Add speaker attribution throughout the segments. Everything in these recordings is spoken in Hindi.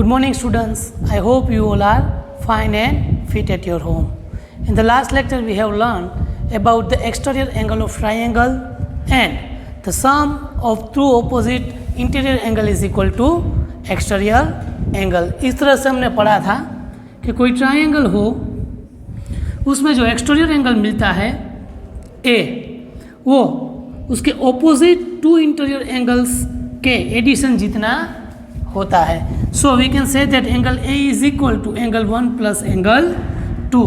Speaker 1: Good morning students, I hope you all are fine and fit at your home. In the last lecture we have learned about the exterior angle of triangle and the sum of two opposite interior angle is equal to exterior angle. इस तरह से हमने पढ़ा था कि कोई ट्रायंगल हो उसमें जो एक्सटीरियर एंगल मिलता है ए वो उसके ऑपोजिट टू इंटीरियर एंगल्स के एडिशन जितना होता है. So we can say that angle A is equal to angle 1 plus angle 2.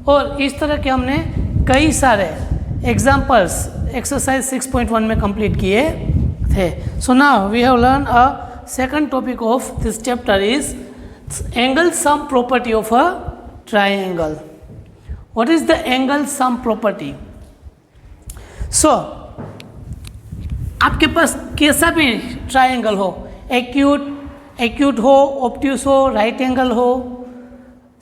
Speaker 1: और इस तरह के हमने कई सारे एग्जाम्पल्स एक्सरसाइज 6.1 में कंप्लीट किए थे. So now we have learn a second topic of this chapter is angle sum property of a triangle. What is the angle sum property? So आपके पास कैसा भी ट्रायंगल हो, एक्यूट हो, ऑब्ट्यूस हो, राइट एंगल हो,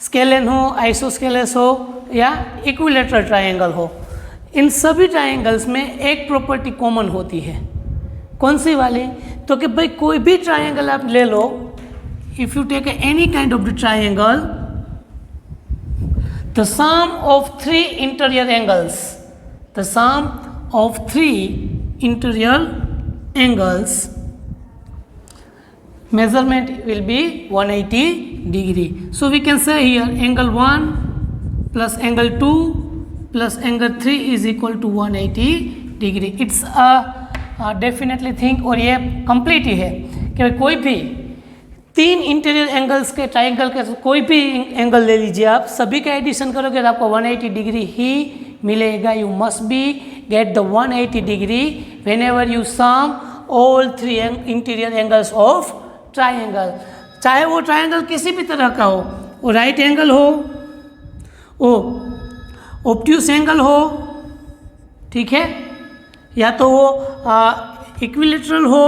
Speaker 1: स्केलेन हो, आइसोस्केलेस हो या इक्विलेटरल ट्रायंगल हो, इन सभी ट्रायंगल्स में एक प्रॉपर्टी कॉमन होती है. कौन सी वाली? तो कि भाई कोई भी ट्रायंगल आप ले लो, if you take any kind of the triangle, the sum of three interior angles, the sum of three interior angles measurement will be 180 degree. So we can say here angle 1 plus angle 2 plus angle 3 is equal to 180 degree. It's a definitely thing और ये complete ही है कि कोई भी तीन इंटीरियर एंगल्स के ट्राइंगल के कोई भी एंगल ले लीजिए आप, सभी का एडिशन करोगे तो आपको 180 डिग्री ही मिलेगा. You must be get the 180 degree whenever you sum all three interior angles of triangle. चाहे वो ट्राइंगल किसी भी तरह का हो, वो राइट एंगल हो, वो ऑब्ट्यूस एंगल हो, ठीक है, या तो वो इक्विलेटरल हो,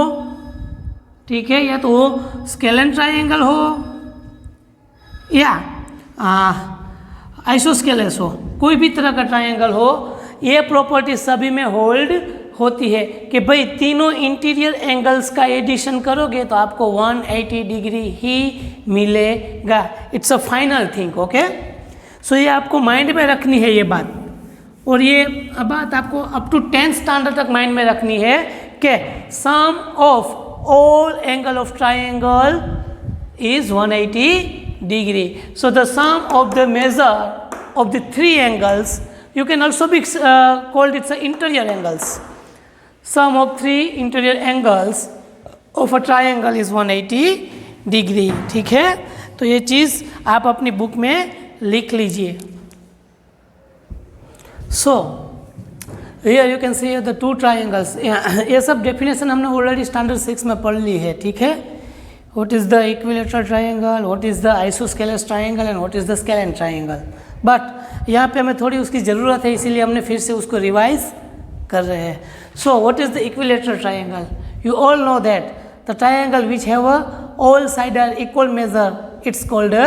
Speaker 1: ठीक है, या तो वो स्केलेन ट्राइंगल हो या आइसोस्केलेस हो, कोई भी तरह का ट्राइंगल हो, ये प्रॉपर्टी सभी में होल्ड होती है कि भाई तीनों इंटीरियर एंगल्स का एडिशन करोगे तो आपको 180 डिग्री ही मिलेगा. It's a final thing. Okay, so ये आपको माइंड में रखनी है ये बात, और ये बात आपको अप टू 10th स्टैंडर्ड तक माइंड में रखनी है कि sum of all angle of triangle is 180 degree. So the sum of the measure of the three angles, you can also be called it's interior angles. Sum of three interior angles of a triangle is 180 degree. ठीक है, तो ये चीज़ आप अपनी बुक में लिख लीजिए. So here you can see the two triangles. ये सब डेफिनेशन हमने ऑलरेडी स्टैंडर्ड 6 में पढ़ ली है, ठीक है. What is the equilateral triangle, what is the isosceles triangle and what is the scalene triangle. But यहाँ पे हमें थोड़ी उसकी ज़रूरत है, इसीलिए हमने फिर से उसको रिवाइज कर रहे हैं. So what is the equilateral triangle? You all know that the triangle which have all sides are equal measure, it's called a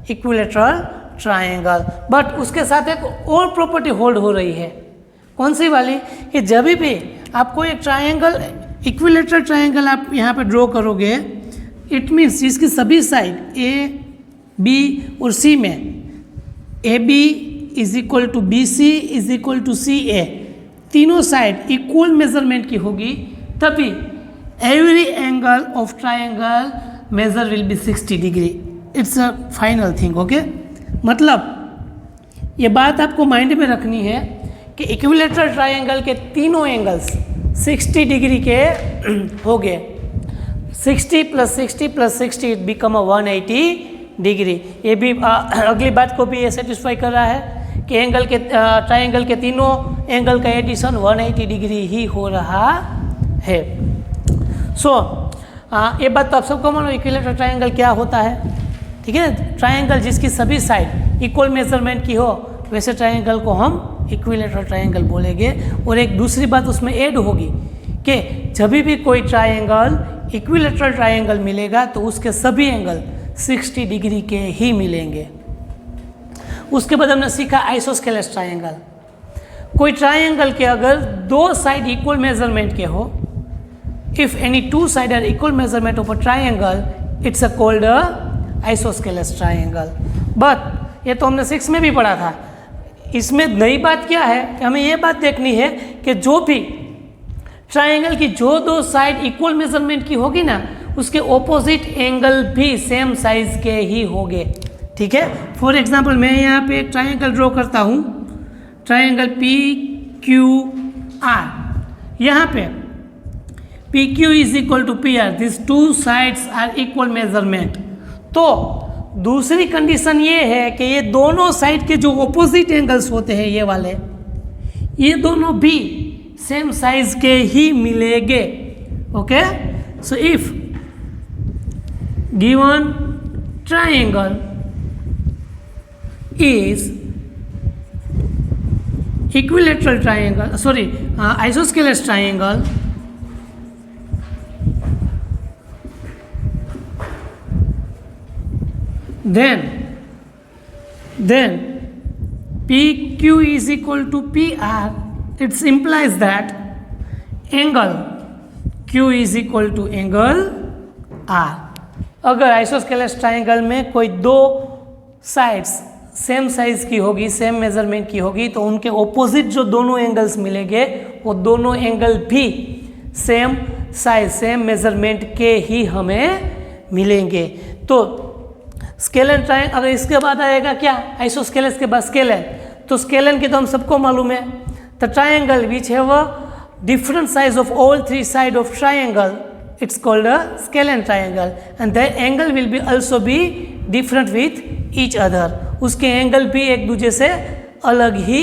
Speaker 1: equilateral triangle. But उसके साथ एक और प्रॉपर्टी होल्ड हो रही है. कौन सी वाली? कि जब भी आपको एक ट्रायंगल, इक्विलेटरल ट्रायंगल आप यहाँ पे ड्रॉ करोगे, इट मीन्स जिसकी सभी साइड ए, बी और सी में A B is equal to B C is equal to C A, तीनों साइड इक्वल मेजरमेंट की होगी, तभी every angle of triangle measure will be 60 degree. It's a final thing. Okay, मतलब ये बात आपको माइंड में रखनी है कि इक्विलेटरल ट्रायंगल के तीनों एंगल्स 60 डिग्री के हो गए. 60 plus 60 plus 60 it become 180 degree. ये भी अगली बात को भी ये सेटिस्फाई कर रहा है कि एंगल के ट्रायंगल के तीनों एंगल का एडिशन 180 डिग्री ही हो रहा है. सो ये बात तो आप सबको मानो इक्विलेटरल ट्रायंगल क्या होता है, ठीक है. ट्रायंगल जिसकी सभी साइड इक्वल मेजरमेंट की हो, वैसे ट्रायंगल को हम इक्विलेटरल ट्रायंगल बोलेंगे. और एक दूसरी बात उसमें ऐड होगी कि जब भी कोई ट्रायंगल इक्विलेटरल ट्रायंगल मिलेगा तो उसके सभी एंगल 60 डिग्री के ही मिलेंगे. उसके बाद हमने सीखा आइसोस्केलेस ट्रायंगल. कोई ट्रायंगल के अगर दो साइड इक्वल मेजरमेंट के हो, if any two side are equal measurement of a triangle, it's a called isosceles triangle. But ये तो हमने 6 में भी पढ़ा था। इसमें नई बात क्या है कि हमें ये बात देखनी है कि जो भी ट्राइंगल की जो दो साइड इक्वल मेजरमेंट की होगी ना, उसके ऑपोजिट एंगल भी सेम साइज के ही होंगे। ठीक है, फॉर एग्जांपल मैं यहाँ पे एक ट्राइंगल ड्रॉ करता हूँ, ट्राइंगल पी क्यू आर। यहाँ पे P Q is equal to P R, this two sides are equal measurement. तो दूसरी कंडीशन ये है कि ये दोनों साइड के जो ऑपोजिट एंगल्स होते हैं, ये वाले, ये दोनों भी सेम साइज के ही मिलेंगे। Okay, so if given triangle is equilateral triangle, isosceles triangle, then PQ is equal to PR. It implies that angle Q is equal to angle R. अगर आइसोस्केलस ट्राइंगल में कोई दो साइड्स सेम साइज की होगी, सेम मेजरमेंट की होगी, तो उनके ऑपोजिट जो दोनों एंगल्स मिलेंगे वो दोनों एंगल भी सेम साइज, सेम मेजरमेंट के ही हमें मिलेंगे। तो स्केलन ट्राइंगल, अगर इसके बाद आएगा क्या, आइसोस्केलस के बाद स्केलन, तो स्केलन की तो हम सबको मालूम है। The triangle which have a different size of all three side of triangle, it's called a scalene triangle and the angle will be also be different with each other. उसके एंगल भी एक दूसरे से अलग ही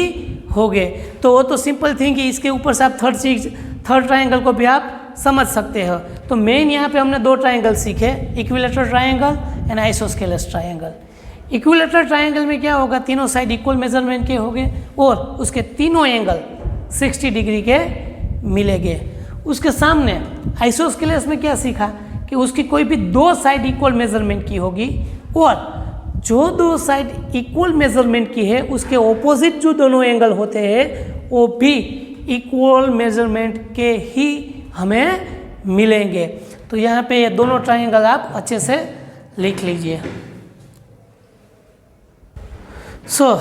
Speaker 1: होंगे। तो वो तो सिंपल थिंग कि इसके ऊपर से आप थर्ड ट्राइंगल को भी आप समझ सकते हो। तो मेन यहाँ पे हमने दो ट्राइंगल सीखे, equilateral triangle and isosceles triangle. Equilateral triangle में क्या होगा, तीनों साइड इक्वल मेजरमेंट के होंगे और उसके तीनों एंगल 60 डिग्री के मिलेंगे। उसके सामने आइसोस्केलस में क्या सीखा कि उसकी कोई भी दो साइड इक्वल मेजरमेंट की होगी और जो दो साइड इक्वल मेजरमेंट की है उसके ऑपोजिट जो दोनों एंगल होते हैं वो भी इक्वल मेजरमेंट के ही हमें मिलेंगे। तो यहाँ पे ये दोनों ट्राइंगल आप अच्छे से लिख लीजिए। So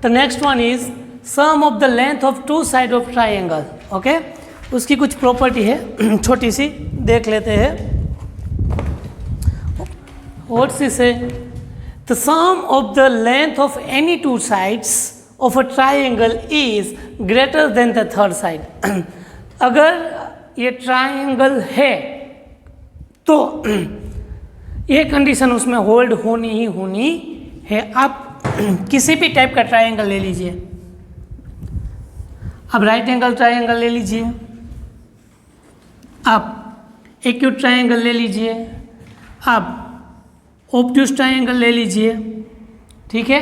Speaker 1: the next one is sum of the length of two side of triangle. Okay, उसकी कुछ प्रॉपर्टी है, छोटी सी देख लेते हैं। What see say, the sum of the length of any two sides of a triangle is greater than the third side. अगर ये ट्राइंगल है तो ये कंडीशन उसमें होल्ड होनी ही होनी है। आप किसी भी टाइप का ट्राइंगल ले लीजिए, अब राइट एंगल ट्राइंगल ले लीजिए, आप एक्यूट ट्राइंगल ले लीजिए, आप ऑब्ट्यूस ट्राइंगल ले लीजिए। ठीक है,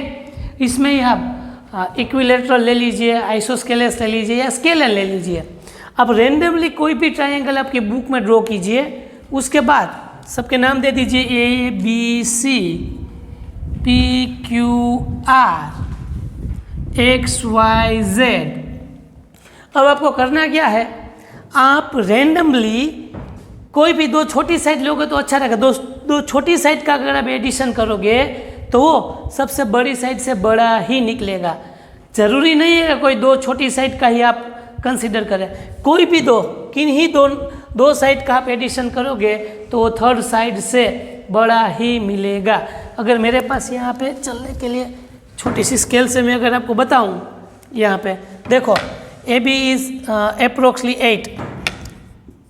Speaker 1: इसमें ही आप इक्विलेटरल ले लीजिए, आइसोस्केलस ले लीजिए या स्केलन ले लीजिए। आप रेंडमली कोई भी ट्राइंगल आपकी बुक में ड्रॉ कीजिए, उसके बाद सबके नाम दे दीजिए A B C P Q R X Y Z. अब आपको करना क्या है, आप रेंडमली कोई भी दो छोटी साइड लोगे तो अच्छा रहेगा। दो छोटी साइड का अगर आप एडिशन करोगे तो वो सबसे बड़ी साइड से बड़ा ही निकलेगा। जरूरी नहीं है कोई दो छोटी साइड का ही आप कंसीडर करें, कोई भी दो, किन्हीं दो साइड का आप एडिशन करोगे तो वो थर्ड साइड से बड़ा ही मिलेगा। अगर मेरे पास यहाँ पे चलने के लिए छोटी सी स्केल से मैं अगर आपको बताऊँ, यहाँ पे देखो AB is approximately 8.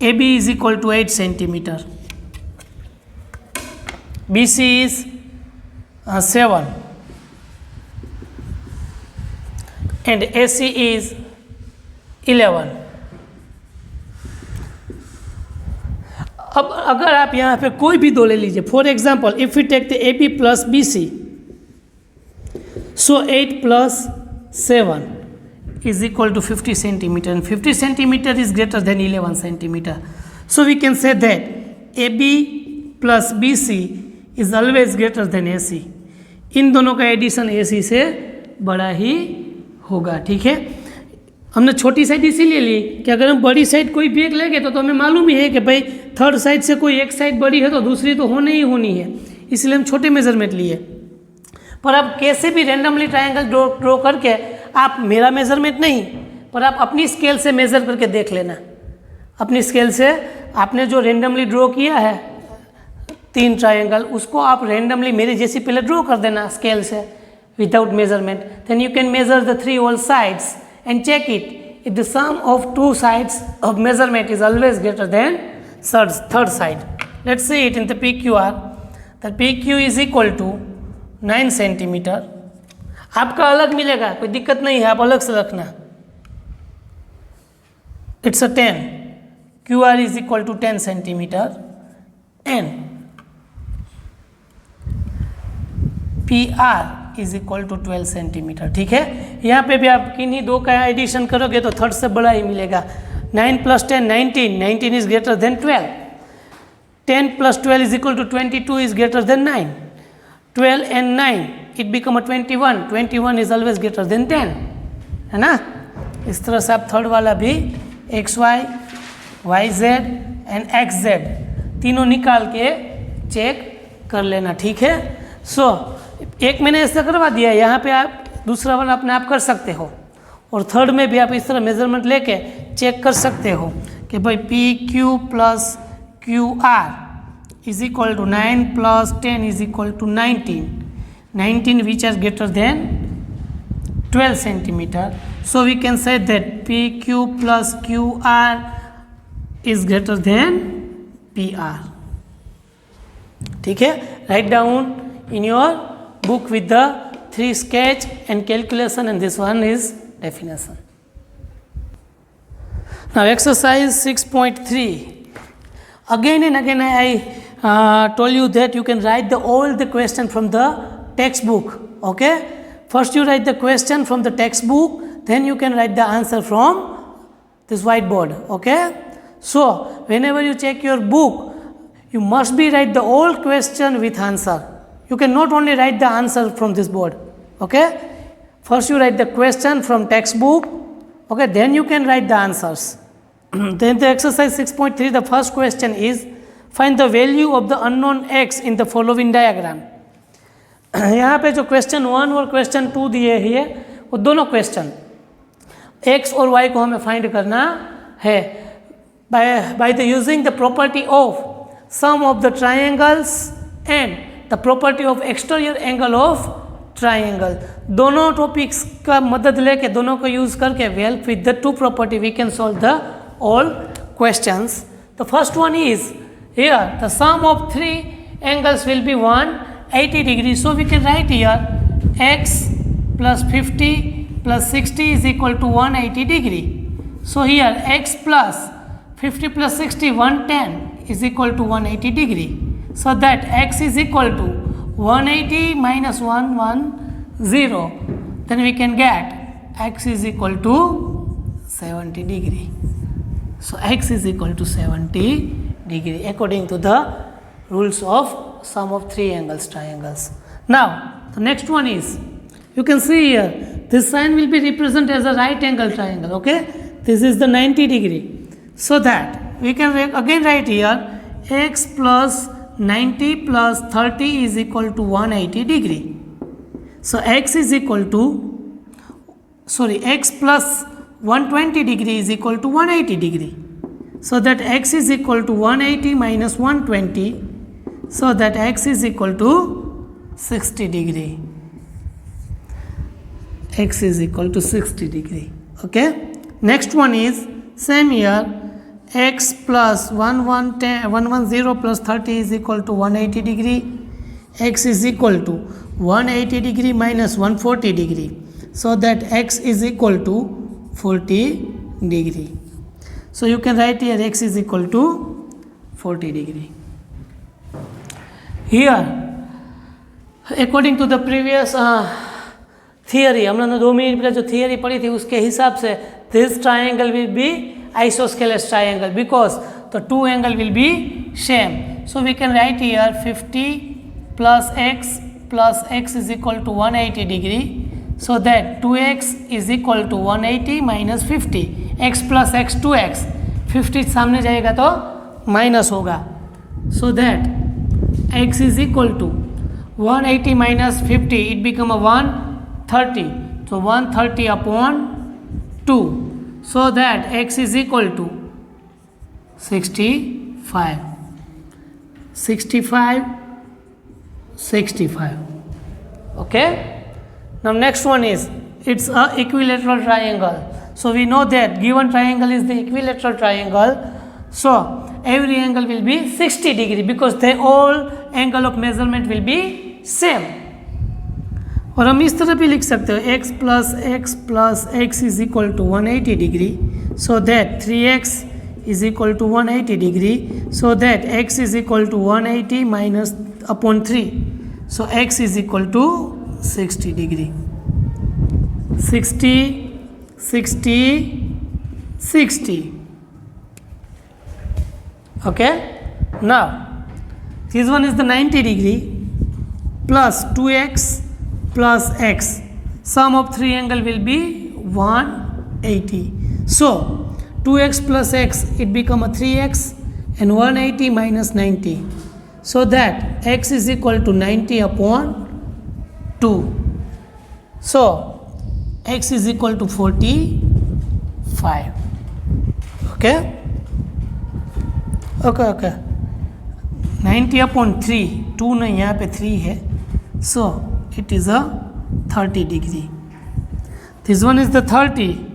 Speaker 1: AB is equal to 8 centimeter. BC is 7. And AC is 11. अब अगर आप यहाँ पे कोई भी दो ले लीजिए, for example if we take the AB plus BC, so 8 plus 7 is equal to 50 centimeter and 50 centimeter is greater than 11 centimeter. So we can say that AB plus BC is always greater than AC. इन दोनों का एडिशन AC से बड़ा ही होगा। ठीक है, हमने छोटी साइड इसीलिए ली कि अगर हम बड़ी साइड कोई भी एक लेंगे तो हमें मालूम ही है कि भाई थर्ड साइड से कोई एक साइड बड़ी है तो दूसरी तो होनी ही होनी है, इसलिए हम छोटे मेजरमेंट लिए। पर आप कैसे भी रैंडमली ट्रायंगल ड्रॉ करके, आप मेरा मेजरमेंट नहीं पर आप अपनी स्केल से मेज़र करके देख लेना। अपनी स्केल से आपने जो रेंडमली ड्रॉ किया है 3 ट्रायंगल, उसको आप रेंडमली मेरी जैसी पहले ड्रॉ कर देना स्केल से without measurement. Then you can measure the 3 all sides and check it if the sum of 2 sides of measurement is always greater than third side. Let's see it in the PQR. The PQ is equal to 9 centimetre. आपका अलग मिलेगा, कोई दिक्कत नहीं है, आप अलग से रखना। It's a 10. QR is equal to 10 centimetre and PR is equal to 12 centimetre. ठीक है, यहाँ पे भी आप किन्हीं दो का एडिशन करोगे तो थर्ड से बड़ा ही मिलेगा। 9 + 10 19, 19 is greater than 12, 10 + 12 is equal to 22 is greater than 9, 12 and 9 it become 21, 21 is always greater than 10, है ना। इस तरह से आप थर्ड वाला भी XY, YZ एंड XZ तीनों निकाल के चेक कर लेना। ठीक है, सो एक मैंने ऐसा करवा दिया, यहाँ पे आप दूसरा वाला अपने आप कर सकते हो, और थर्ड में भी आप इस तरह मेजरमेंट लेके चेक कर सकते हो कि भाई PQ + QR is equal to 9 + 10 is equal to 19, 19 which are greater than 12 centimetre. So we can say that PQ + QR is greater than PR। ठीक है, write down in your book with the 3 sketch and calculation, and this one is definition. Now exercise 6.3. Again and again I told you that you can write all the question from the textbook. Okay, first you write the question from the textbook, then you can write the answer from this whiteboard. Okay, so whenever you check your book, you must be write the whole question with answer. You can not only write the answer from this board. Okay, first you write the question from textbook, okay, then you can write the answers. Then the exercise 6.3, the first question is find the value of the unknown x in the following diagram. यहाँ पे जो क्वेश्चन 1 और क्वेश्चन 2 दिए हैं वो दोनों क्वेश्चन x और y को हमें फाइंड करना है by the using the property of sum of the triangles and the property of exterior angle of triangle. दोनों टॉपिक्स का मदद लेके, दोनों को यूज करके help with the 2 property we can solve the all questions. The first one is here the sum of 3 angles will be 180 degrees. So we can write here x plus 50 plus 60 is equal to 180 degree. So here x plus 50 plus 60 110 is equal to 180 degree. So that x is equal to 180 minus 110. Then we can get x is equal to 70 degree. So x is equal to 70 degree according to the rules of sum of 3 angles triangles. Now the next one is, you can see here this sign will be represented as a right angle triangle. Okay, this is the 90 degree. So that we can again write here x plus 90 plus 30 is equal to 180 degree. So x is equal to, x plus 120 degree is equal to 180 degree. So that x is equal to 180 minus 120. So that x is equal to 60 degree. X is equal to 60 degree. Okay. Next one is same here. X plus 110 plus 30 is equal to 180 degree. X is equal to 180 degree minus 140 degree. So that x is equal to 40 degree. So you can write here x is equal to 40 degree. Here, according to the previous theory, हमने 2 मिनट पहले जो theory पढ़ी थी उसके हिसाब से this triangle will be isosceles triangle because the 2 angle will be same. So we can write here 50 plus x is equal to 180 degree. So that 2x is equal to 180 minus 50, x plus x 2x, 50 सामने जाएगा तो माइनस होगा, so that x is equal to 180 minus 50, it become 130, so 130 upon 2, so that x is equal to 65, 65, 65. Okay, now next one is, it's a equilateral triangle. So we know that given triangle is the equilateral triangle, so every angle will be 60 degree because they all angle of measurement will be same. और हम इस तरह भी लिख सकते हो x plus x is equal to 180 degree, so that 3x is equal to 180 degree, so that x is equal to 180 minus upon 3, so x is equal to 60 degree, 60, 60, 60. Okay, now this one is the 90 degree plus 2x plus x, sum of three angle will be 180. So 2x plus x, it become a 3x, and 180 minus 90, so that x is equal to 90 upon 2, so x is equal to 45. Okay, okay, okay, 90 upon 3, 2 नहीं यहाँ पे 3 है, so it is a 30 degree. This one is the 30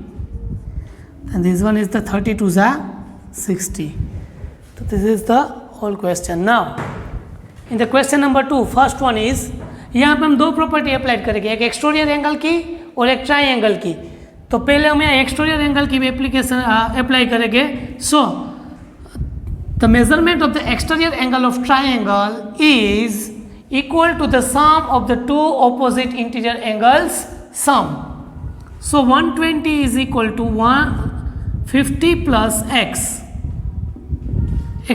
Speaker 1: and this one is the 30 to the 60. So this is the whole question. Now in the question number 2, first one is, यहाँ पे हम दो प्रॉपर्टी अप्लाई करेंगे, एक एक्सटीरियर एंगल की और एक ट्राइंगल की. तो पहले हम यहाँ एक्सटीरियर एंगल की भी एप्लीकेशन अप्लाई करेंगे. So the measurement of the exterior angle of triangle is equal to the sum of the two opposite interior angles sum. So 120 is equal to 150 plus x.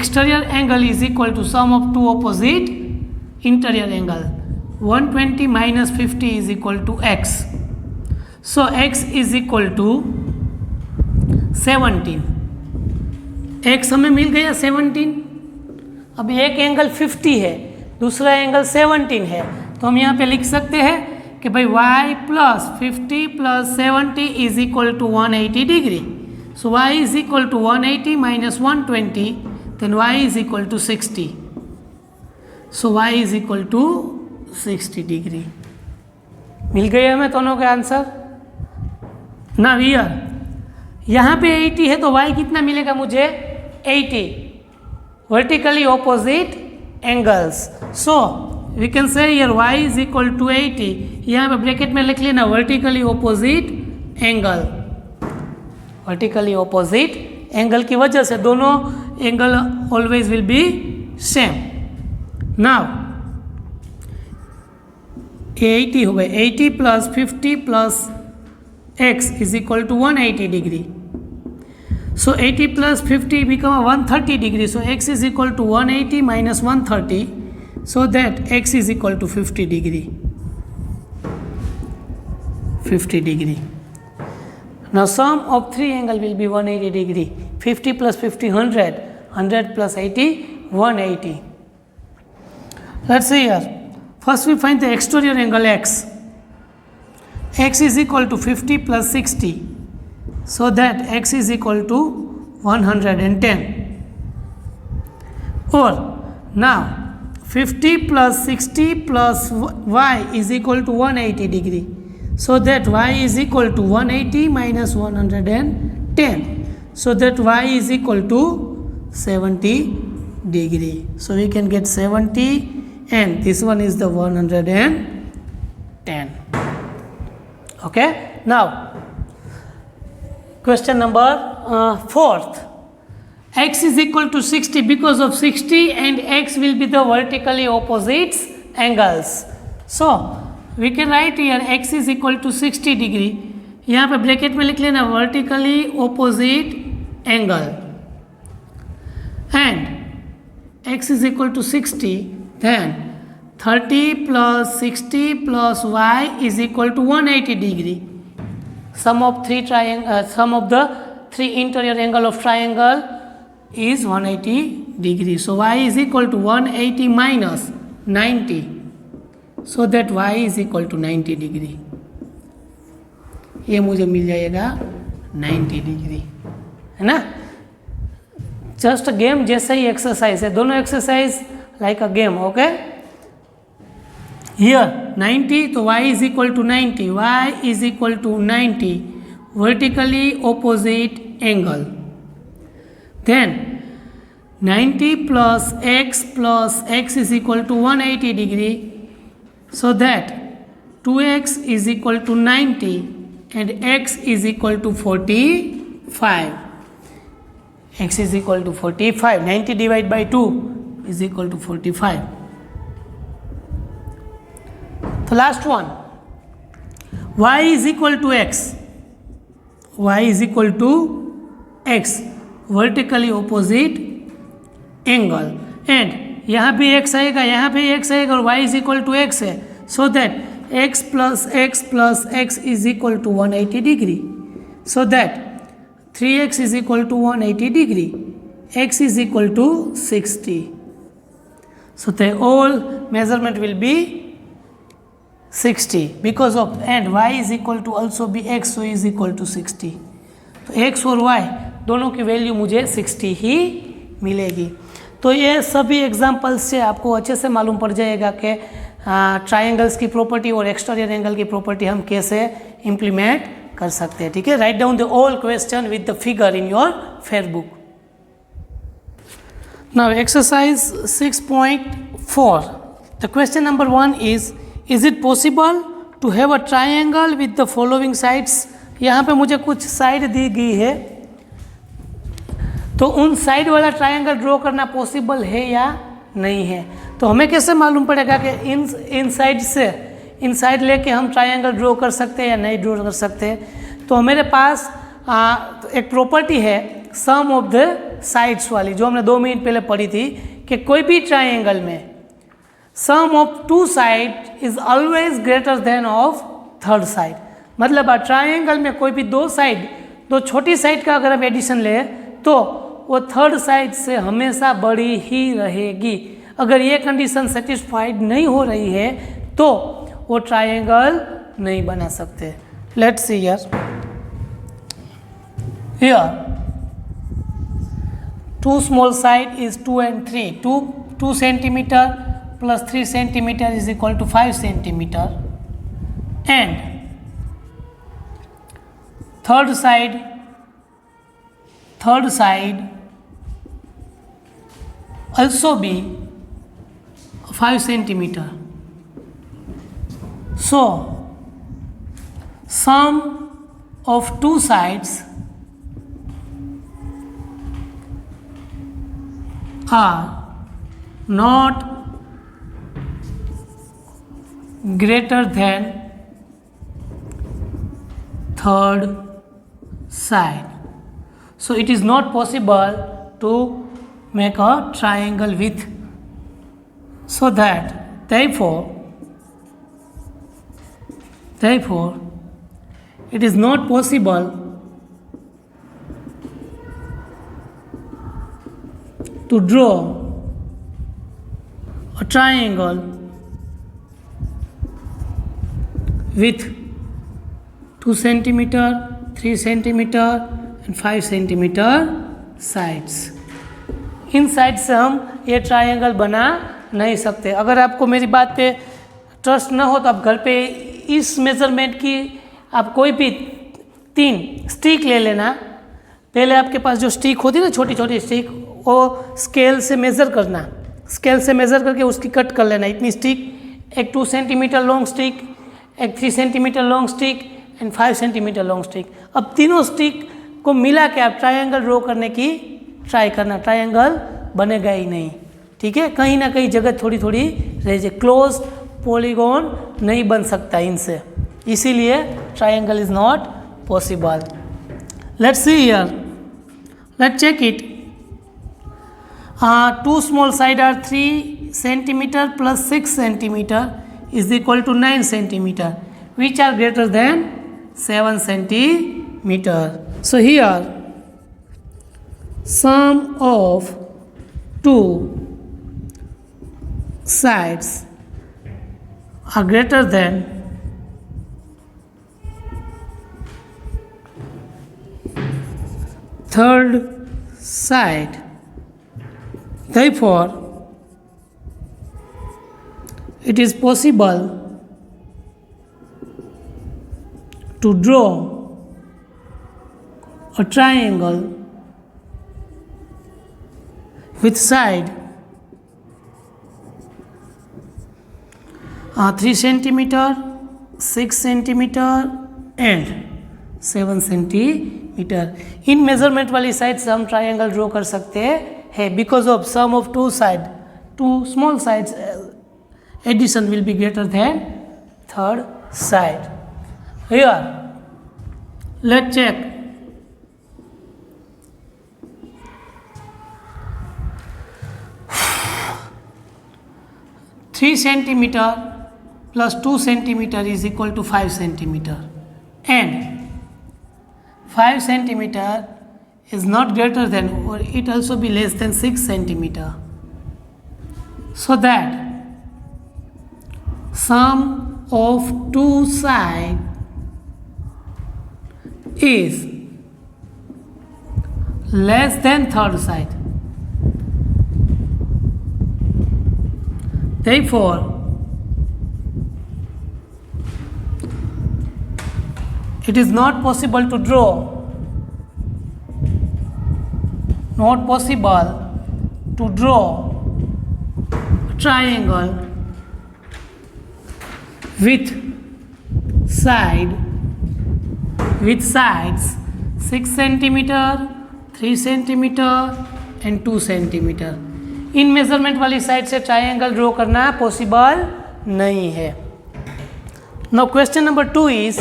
Speaker 1: Exterior angle is equal to sum of two opposite interior angle. 120 minus 50 is equal to x. So x is equal to 17. x हमें मिल गया 17. अब एक एंगल 50 है, दूसरा एंगल 17 है, तो हम यहाँ पे लिख सकते हैं कि भाई y plus 50 plus 70 is equal to 180 degree. So y is equal to 180 minus 120, then y is equal to 60. So y is equal to 60 degree. मिल गए हमें दोनों के आंसर. ना हियर यहाँ पे 80 है तो y कितना मिलेगा मुझे? 80. Vertically opposite angles. So we can say here y is equal to 80. यहाँ पे ब्रैकेट में लिख लेना vertically opposite angle. Vertically opposite angle की वजह से दोनों angle always will be same. Now 80 हो गए, 80 plus 50 plus x is equal to 180 degree. So 80 plus 50 become 130 degree. So x is equal to 180 minus 130. So that x is equal to 50 degree. 50 degree. Now sum of three angle will be 180 degree. 50 plus 50 100. 100 plus 80 180. Let's see here. First we find the exterior angle x. X is equal to 50 plus 60. So that x is equal to 110. Or now 50 plus 60 plus y is equal to 180 degree. So that y is equal to 180 minus 110. So that y is equal to 70 degree. So we can get 70 and this one is the 110. Okay. Now question number 4th. X is equal to 60 because of 60 and x will be the vertically opposite angles. So we can write here x is equal to 60 degree. यहाँ पे ब्रैकेट में लिख लेना vertically opposite angle and x is equal to 60, then 30 plus 60 plus y is equal to 180 degree. Sum of the three interior angle of triangle is 180 degree. So y is equal to 180 minus 90. So that y is equal to 90 degree. ये मुझे मिल जाएगा 90 डिग्री, है ना. जस्ट गेम जैसा ही एक्सरसाइज है, दोनों exercise like a game. Okay, here 90, तो y is equal to 90, y is equal to 90 vertically opposite angle. Then 90 plus x is equal to 180 degree. So that 2x is equal to 90 and x is equal to 45. X is equal to 45. 90 divided by 2 is equal to 45. The last one, y is equal to x. Y is equal to x, vertically opposite angle. And यहाँ भी x आएगा, यहाँ भी x आएगा और y is equal to x है. So that x plus x is equal to 180 degree. So that 3x is equal to 180 degree. X is equal to 60. So the whole measurement will be 60 because of, and y is equal to also be x, so is equal to 60. तो x और y दोनों की वैल्यू मुझे 60 ही मिलेगी. तो ये सभी एग्जाम्पल्स से आपको अच्छे से मालूम पड़ जाएगा कि ट्राइंगल्स की प्रॉपर्टी और एक्सटीरियर एंगल की प्रॉपर्टी हम कैसे इम्प्लीमेंट कर सकते हैं. ठीक है, write down the all question with the figure in your fair book. Now exercise 6.4. The question number 1 is it possible to have a triangle with the following sides. यहाँ पे मुझे कुछ साइड दी गई है, तो उन साइड वाला ट्रायंगल ड्रॉ करना पॉसिबल है या नहीं है. तो हमें कैसे मालूम पड़ेगा कि इन साइड लेके हम ट्रायंगल ड्रॉ कर सकते हैं या नहीं ड्रॉ कर सकते. तो मेरे पास एक प्रॉपर्टी है सम ऑफ द साइड्स वाली, जो हमने 2 मिनट पहले पढ़ी थी, कि कोई भी ट्रायंगल में sum of 2 side is always greater than of third side. मतलब ट्रायंगल में कोई भी 2 साइड, 2 छोटी साइड का अगर हम एडिशन ले तो वो थर्ड साइड से हमेशा बड़ी ही रहेगी. अगर ये कंडीशन सेटिस्फाइड नहीं हो रही है तो वो ट्रायंगल नहीं बना सकते. Let's see here 2 small side is 2 and 3. 2 centimeter plus 3 centimeter is equal to 5 centimeter. And third side also be 5 centimeter. So sum of 2 sides are not greater than third side. So it is not possible to make a triangle with. So that therefore it is not possible to draw a triangle with 2 centimeter, 3 centimeter and 5 centimeter sides. In side से हम ये ट्रायंगल बना नहीं सकते. अगर आपको मेरी बात पे ट्रस्ट ना हो तो आप घर पे इस मेजरमेंट की आप कोई भी 3 स्टिक ले लेना. पहले आपके पास जो स्टिक होती है ना, छोटी छोटी स्टिक, वो स्केल से मेज़र करना. स्केल से मेज़र करके उसकी कट कर लेना. इतनी स्टिक, एक 2 सेंटीमीटर लॉन्ग स्टिक, एक 3 centimetre long stick and 5 centimetre long stick. अब तीनों स्टिक को मिला के आप ट्रायंगल ड्रॉ करने की ट्राई करना. ट्रायंगल बनेगा ही नहीं. ठीक है, कहीं ना कहीं जगह थोड़ी थोड़ी रह जाए. क्लोज पॉलीगॉन नहीं बन सकता इनसे, इसीलिए triangle is not possible. Let's see here, let's check it. 2 small side are 3 centimeter plus 6 centimeter is equal to 9 centimeter, which are greater than 7 centimeter. So here sum of two sides are greater than third side. Therefore, it is possible to draw a triangle with side 3 centimeter, 6 centimeter and 7 centimeter. इन मेजरमेंट वाली साइड से हम ट्राइंगल ड्रॉ कर सकते हैं because of sum of two side, two small sides addition will be greater than third side. Here let's check. Three centimeter plus 2 centimeter is equal to 5 centimeter, and 5 centimeter is not greater than, or it also be less than 6 centimeter. So that sum of two sides is less than third side. Therefore, it is not possible to draw, a triangle with sides 6 centimeter, 3 centimeter and 2 centimeter. इन मेजरमेंट वाली साइड से ट्राइंगल ड्रॉ करना पॉसिबल नहीं है. Now question number 2 is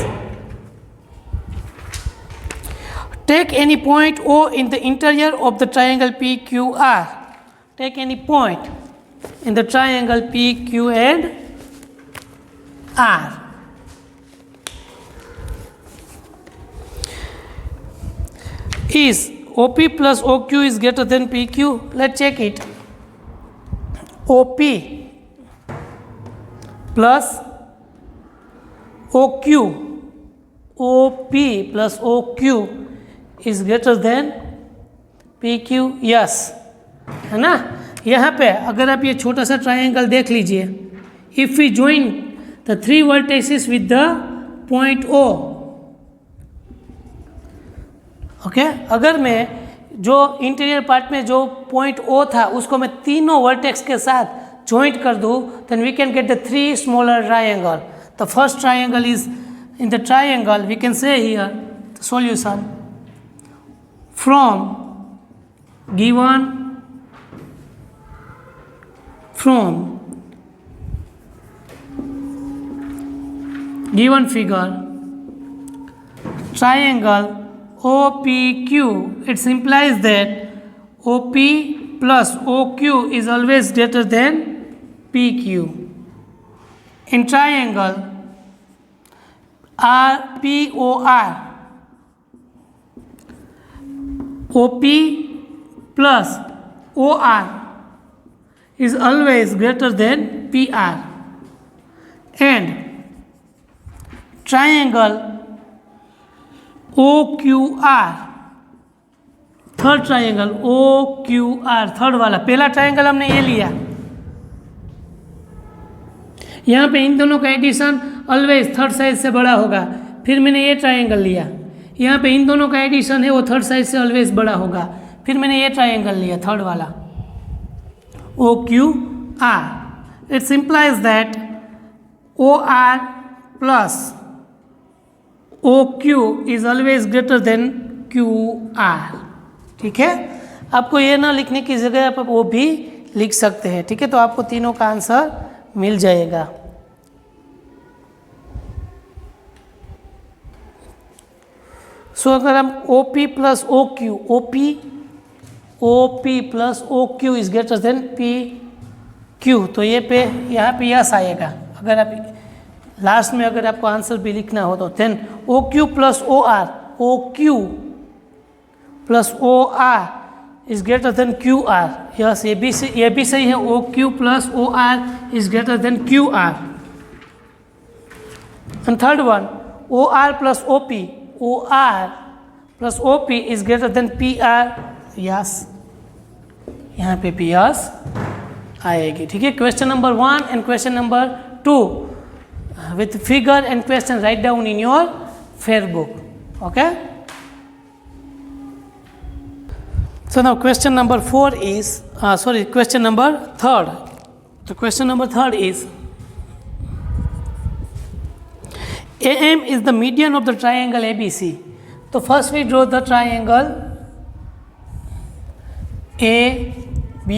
Speaker 1: take any point O in the interior of the triangle PQR. Take any point in the triangle PQ and R. Is OP plus OQ is greater than PQ? Let's check it. OP plus OQ, OP plus OQ is greater than PQ. Yes, है ना. यहाँ पे अगर आप ये छोटा सा ट्राइंगल देख लीजिए, if we join the 3 vertexes with the point O, okay, अगर मैं जो इंटीरियर पार्ट में जो पॉइंट O था उसको मैं तीनों वर्टेक्स के साथ जॉइंट कर दूँ, then we can get the 3 smaller triangle. The first triangle is in the triangle we can say here the solution from given figure triangle OPQ. It implies that OP plus OQ is always greater than PQ. In triangle RPOR, OP plus OR is always greater than PR. And triangle OQR, third triangle OQR, third वाला, पहला ट्राइंगल हमने ये लिया, यहाँ पे इन दोनों का एडिशन ऑलवेज थर्ड साइड से बड़ा होगा. फिर मैंने ये ट्राइंगल लिया, यहाँ पे इन दोनों का एडिशन है वो थर्ड साइड से ऑलवेज बड़ा होगा. फिर मैंने ये ट्राइंगल लिया थर्ड वाला OQR. It's implies that OR plus OQ is always greater then QR. ठीक है, आपको ये ना लिखने की जगह आप वो भी लिख सकते हैं. ठीक है, तो आपको तीनों का आंसर मिल जाएगा. सो अगर हम OP plus OP plus OQ is greater than Q, तो ये पे यहाँ पे यस आएगा। अगर आप लास्ट में अगर आपको आंसर भी लिखना हो तो then O Q plus O R, O Q plus O R is greater than Q R. Yes, ये भी सही है। O Q plus O R is greater than Q R. And third one, O R plus O P, O R plus O P is greater than P R. Yes, यहाँ पे पी यस आएगी। ठीक है, question number 1 and question number 2 with figure and question write down in your fair book. Okay, so now question number 4 is question number 3rd. The question number 3rd is AM is the median of the triangle ABC. So first we draw the triangle A, B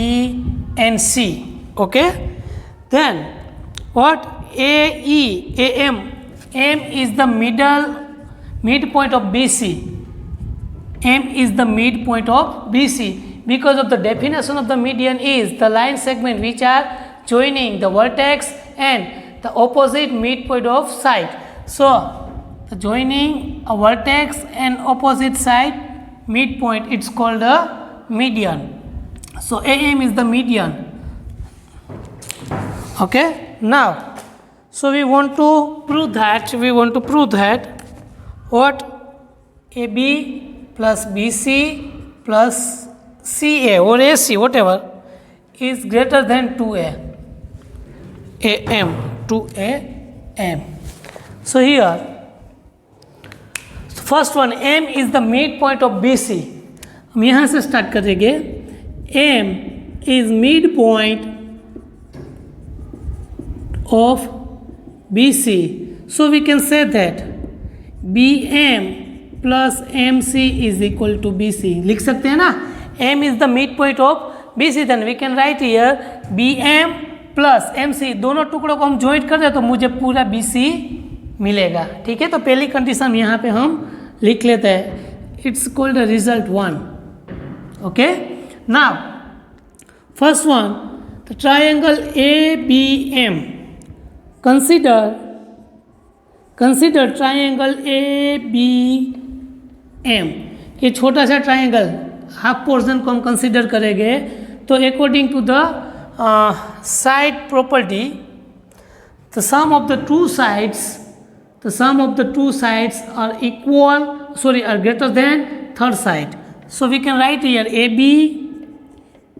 Speaker 1: and C. Okay, then what? AE, AM, M is the midpoint of BC. M is the midpoint of BC because of the definition of the median is the line segment which are joining the vertex and the opposite midpoint of side. So the joining a vertex and opposite side midpoint, it's called a median. So AM is the median. Okay, now so we want to prove that what AB plus BC plus CA or AC whatever is greater than 2A AM, 2AM. So here first one, M is the midpoint of BC. हम यहाँ से स्टार्ट करेंगे। M is midpoint of BC. So we can say that BM plus MC is equal to BC. लिख सकते हैं ना, M is the midpoint of BC, then we can write here BM plus MC, दोनों टुकड़ों को हम ज्वाइंट कर दें तो मुझे पूरा BC मिलेगा। ठीक है, तो पहली कंडीशन यहाँ पे हम लिख लेते हैं, it's called result 1। Okay, now first one, the triangle ABM. Consider triangle ABM. ये छोटा सा ट्राइंगल हाफ पोर्शन को हम कंसिडर करेंगे तो according to the side property the sum of the two sides are greater than third side. So we can write here AB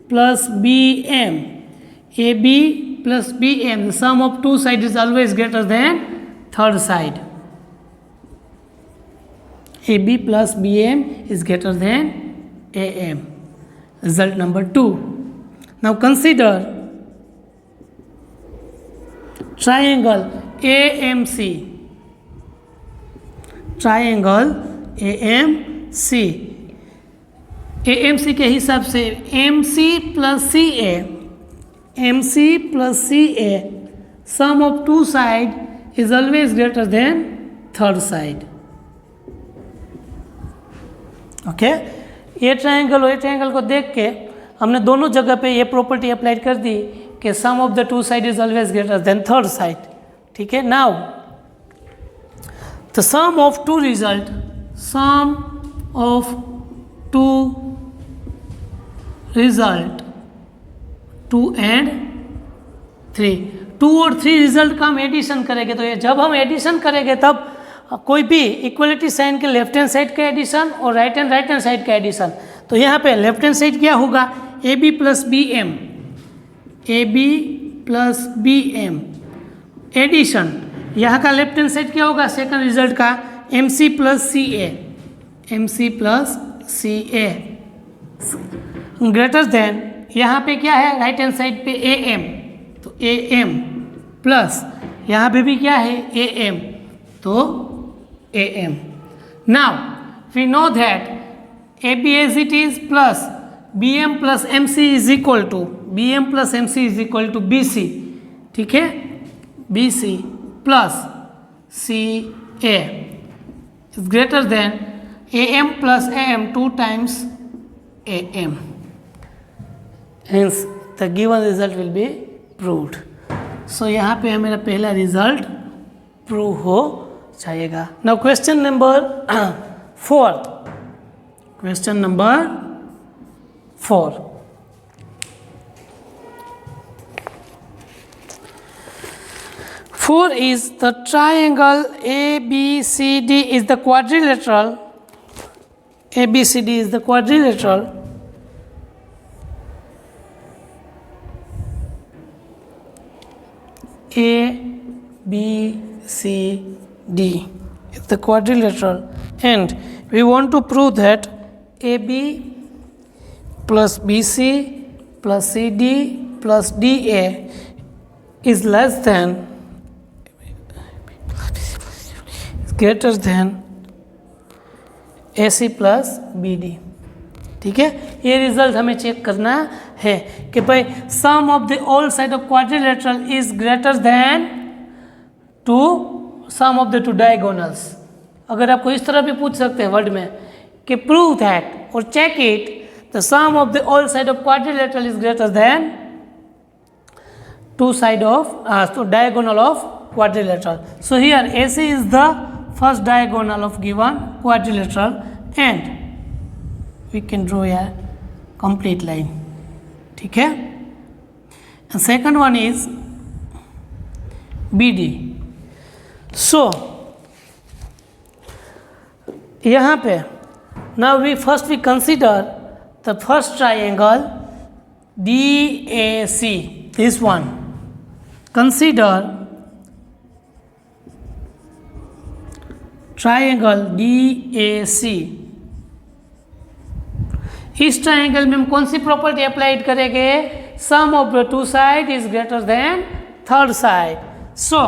Speaker 1: plus BM. AB plus BM, the sum of two sides is always greater than third side. AB plus BM is greater than AM. Result number 2. Now consider triangle AMC. Triangle AMC. AMC के हिसाब से MC plus CA. MC plus CA, sum of two side is always greater than third side. Okay, ये ट्राइंगल और ये ट्राइंगल को देख के हमने दोनों जगह पे ये प्रॉपर्टी अप्लाई कर दी कि sum of the two side is always greater than third side. ठीक है. Now the sum of two result, sum of two result 2 and 3, 2 और 3 रिजल्ट का हम एडिशन करेंगे. तो ये जब हम एडिशन करेंगे तब कोई भी इक्वलिटी साइन के लेफ्ट हैंड साइड का एडिशन और राइट हैंड साइड का एडिशन. तो यहाँ पे लेफ्ट हैंड साइड क्या होगा, A B plus B M, A B plus B M addition. यहाँ का लेफ्ट हैंड साइड क्या होगा सेकंड रिजल्ट का, M C plus C A, M C plus C A greater than यहाँ पे क्या है राइट हैंड साइड पे ए एम, तो ए एम प्लस यहाँ पे भी क्या है ए एम, तो A M. Now we know that A B as it is plus B M plus M C is equal to, B M plus M C is equal to B C. ठीक है, B C plus C A is greater than A M plus A M 2 times A M. Hence the given result will be proved. So यहाँ पे मेरा पहला रिजल्ट प्रूव हो जाएगा। Now question number 4। Question number 4। Four is the triangle ABCD is the quadrilateral. ABCD is the quadrilateral. ABCD is the quadrilateral, and we want to prove that AB plus BC plus CD plus DA is less than, greater than AC plus BD। ठीक है, ये रिजल्ट हमें चेक करना है कि भाई sum of the all side of quadrilateral is greater than two sum of the two diagonals. अगर आपको इस तरह भी पूछ सकते हैं वर्ड में कि प्रूव दैट और check it the sum of the all side of quadrilateral is greater than two side of diagonal of quadrilateral. So here AC is the first diagonal of given quadrilateral, and we can draw a complete line. ठीक है, and second one is BD. So यहाँ पे now we consider the first triangle DAC, this one. Consider triangle DAC। इस ट्राइंगल में हम कौन सी प्रॉपर्टी अप्लाइड करेंगे? Sum of the two side is greater than third side. So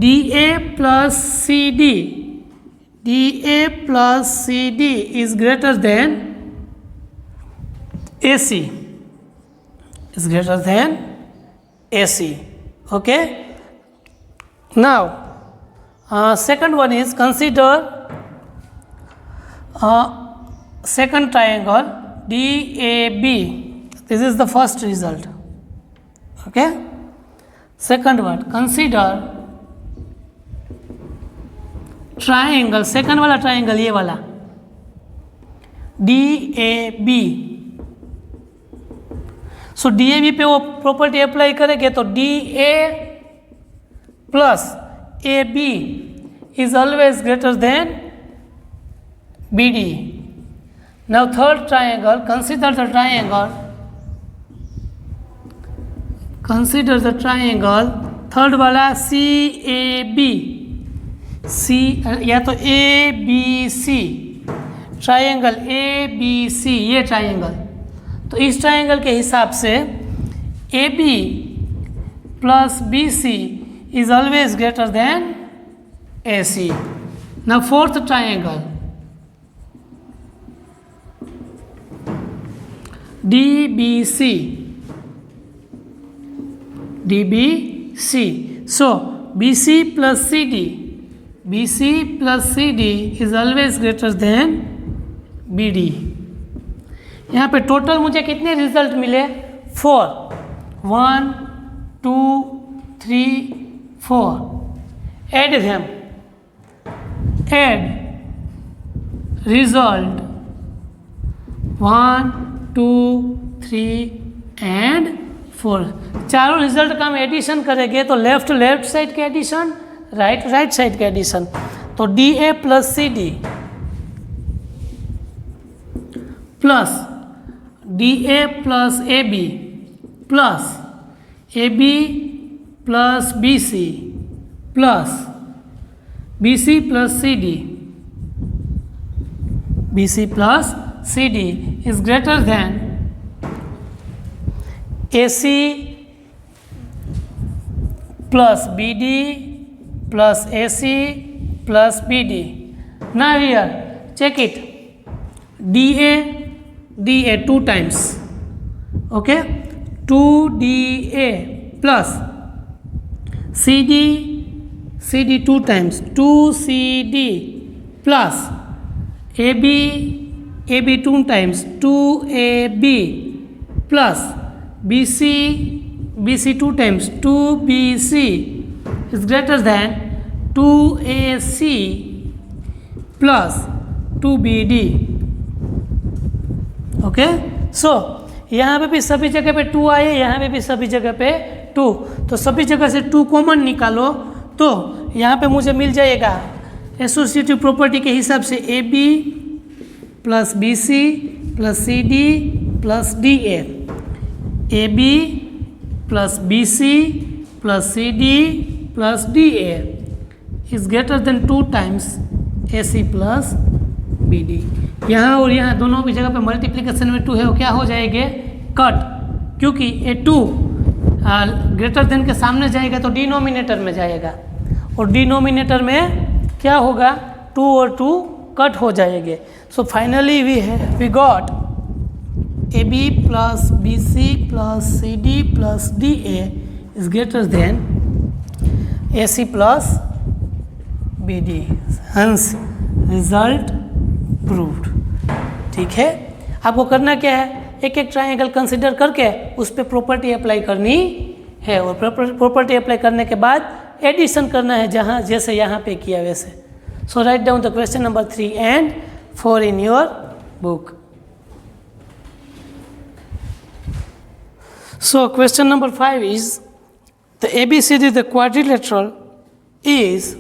Speaker 1: DA plus CD, DA plus CD is greater than AC, is greater than AC. Okay, now second one is consider second triangle DAB. This is the first result. Okay, second one, consider triangle, second वाला triangle ये वाला DAB. सो DAB पे वो प्रॉपर्टी अप्लाई करेंगे तो DA plus AB is always greater than BD. Now third triangle, consider the triangle, consider the triangle third वाला CAB, C या तो ABC, ट्राइंगल ABC, ये ट्राइंगल। तो इस ट्राइंगल के हिसाब से AB plus BC is always greater than AC. Now fourth triangle DBC, DBC. So BC plus CD, BC plus CD is always greater than BD. यहाँ पे टोटल मुझे कितने रिजल्ट मिले? 4, 1, 2, 3, 4. Add them. Add result 1, 2, 3 and 4. चारों रिजल्ट का हम एडिशन करेंगे तो लेफ्ट साइड के एडिशन, राइट साइड के एडिशन। तो DA plus CD plus DA plus AB plus AB plus BC plus BC plus CD, BC plus CD is greater than AC plus BD plus AC plus BD. Now here check it, DA 2 times, okay, 2DA plus CD 2 times, 2CD plus AB 2 times, 2AB plus BC BC 2 times 2BC is greater than 2AC plus 2BD. Okay, so यहाँ पे भी सभी जगह पे 2 आए, यहाँ पे भी सभी जगह पे 2, तो सभी जगह से 2 कॉमन निकालो तो यहाँ पे मुझे मिल जाएगा एसोसिएटिव प्रॉपर्टी के हिसाब से AB plus BC plus CD plus DA, AB plus BC plus CD plus DA is greater then 2 times AC plus BD. यहाँ और यहाँ दोनों की जगह पे मल्टीप्लिकेशन में 2 है, वो क्या हो जाएंगे, कट, क्योंकि ये 2 ग्रेटर देन के सामने जाएगा तो डिनोमिनेटर में जाएगा, और डिनोमिनेटर में क्या होगा, 2 और 2 कट हो जाएंगे. So finally we got AB plus BC plus CD plus DA is greater than AC plus BD. Hence result proved. ठीक है, आपको करना क्या है, एक एक ट्रायंगल कंसीडर करके उस पर प्रॉपर्टी अप्लाई करनी है, और प्रॉपर्टी अप्लाई करने के बाद एडिशन करना है, जहाँ जैसे यहाँ पे किया वैसे. So write down the question number 3 and 4 in your book. So question number 5 is the ABCD, the quadrilateral is,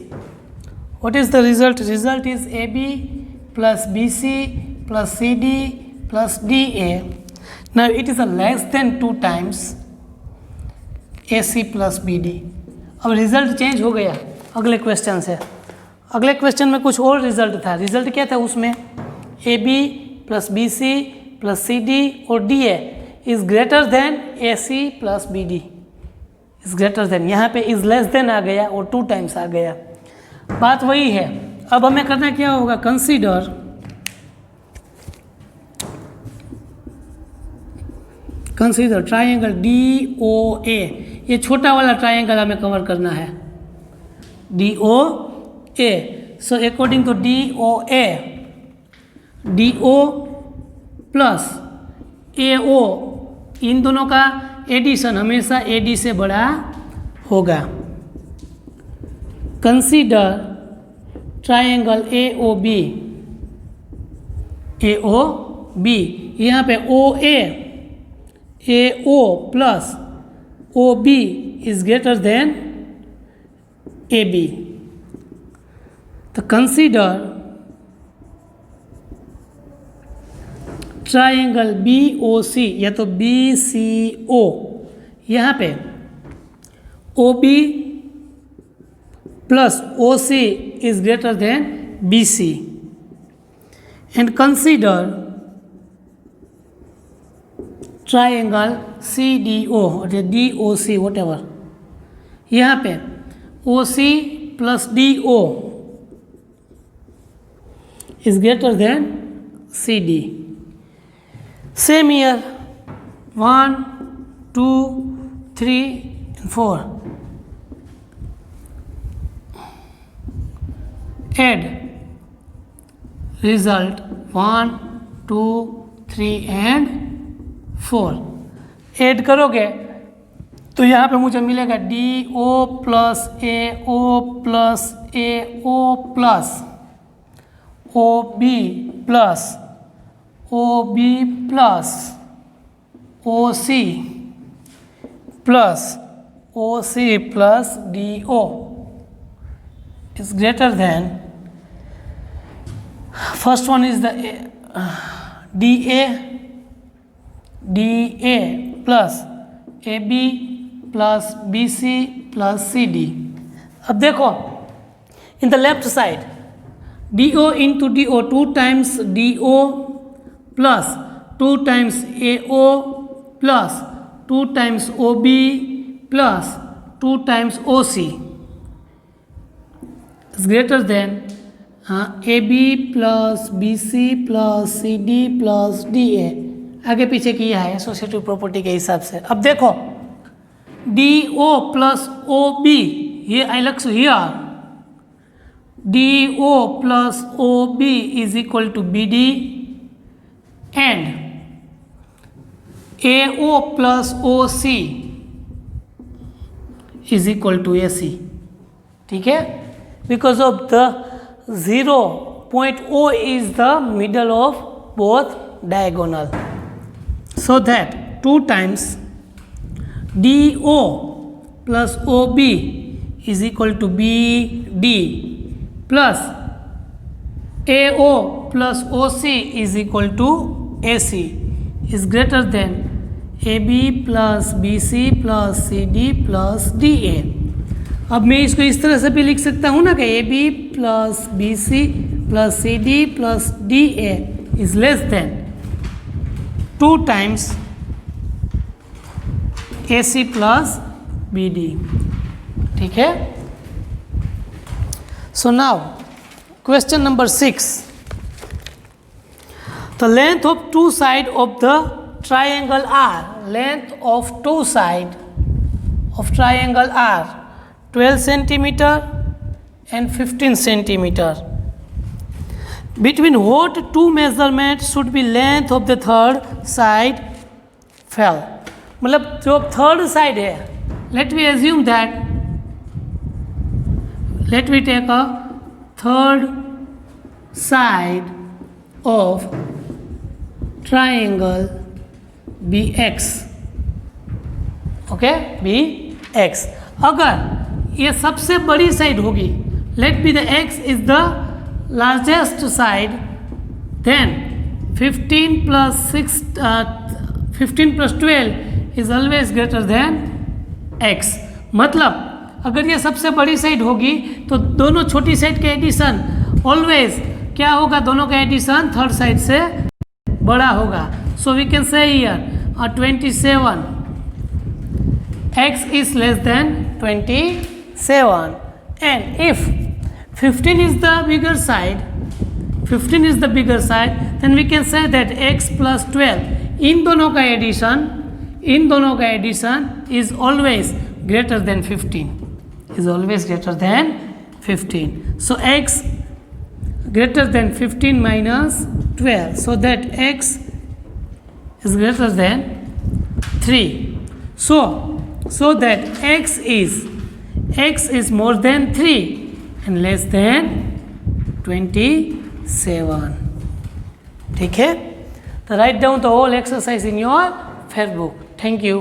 Speaker 1: what is the result? Result is AB plus BC plus CD plus DA. Now it is a less than 2 times AC plus BD. अब रिजल्ट चेंज हो गया अगले क्वेश्चन से. अगले क्वेश्चन में कुछ और रिजल्ट था. रिजल्ट क्या था उसमें, AB plus BC plus CD और DA is greater than AC plus BD is greater than. यहाँ पे इज लेस देन आ गया और 2 टाइम्स आ गया. बात वही है. अब हमें करना क्या होगा, कंसीडर ट्राइंगल DOA. ये छोटा वाला ट्राइंगल हमें कवर करना है, DOA. So according to DOA, DO plus AO, इन दोनों का एडिशन हमेशा AD से बड़ा होगा. Consider triangle AOB. यहाँ पे OA AO plus OB is greater than AB. तो कंसीडर ट्राइंगल BOC या तो BCO. यहाँ पे OB plus OC is greater than BC. And consider triangle CDO और DOC वट एवर. यहाँ पे OC plus DO is greater than CD. Same here 1, 2, 3 and 4. Add result 1, 2, 3 and 4. Add करोगे तो यहाँ पे मुझे मिलेगा DO plus AO plus AO plus OB plus OB plus OC plus OC plus DO is greater than, first one is the DA plus AB plus BC plus CD. अब देखो in the left side DO into DO 2 times DO plus 2 times AO plus 2 times OB plus 2 times OC is greater than AB plus BC plus CD plus DA. आगे पीछे किया है एसोसिएटिव प्रॉपर्टी के हिसाब से. अब देखो DO प्लस OB, ये I looks here, DO plus OB is equal to BD and AO plus OC is equal to AC, ठीक है, because of the 0 point O is the middle of both diagonal, so that 2 times DO plus OB is equal to BD plus AO plus OC is equal to AC is greater than AB plus BC plus CD plus DA. अब मैं इसको इस तरह से भी लिख सकता हूँ ना कि AB plus BC plus CD plus DA is less than 2 times AC plus BD, ठीक है. So now question number 6. The length of two sides of the triangle are, length of two sides of triangle are 12 centimeter and 15 centimeter. Between what two measurements should be length of the third side fell? मतलब जो third side है, let me assume that, let me take a third side of triangle BX, okay, BX. अगर ये सबसे बड़ी साइड होगी, let be the X is the largest side, then 15 plus 12 is always greater than X. मतलब अगर ये सबसे बड़ी साइड होगी तो दोनों छोटी साइड के एडिशन ऑलवेज क्या होगा, दोनों का एडिशन थर्ड साइड से बड़ा होगा. So we can say here 27, X is less than 27, and if 15 is the bigger side, 15 is the bigger side, then we can say that X plus 12 इन दोनों का addition is always greater than 15, is always greater than 15. So X greater than 15 minus 12, so that X is greater than 3. So that X is more than 3 and less than 27. ठीक है. तो write down the whole exercise in your fair book. Thank you.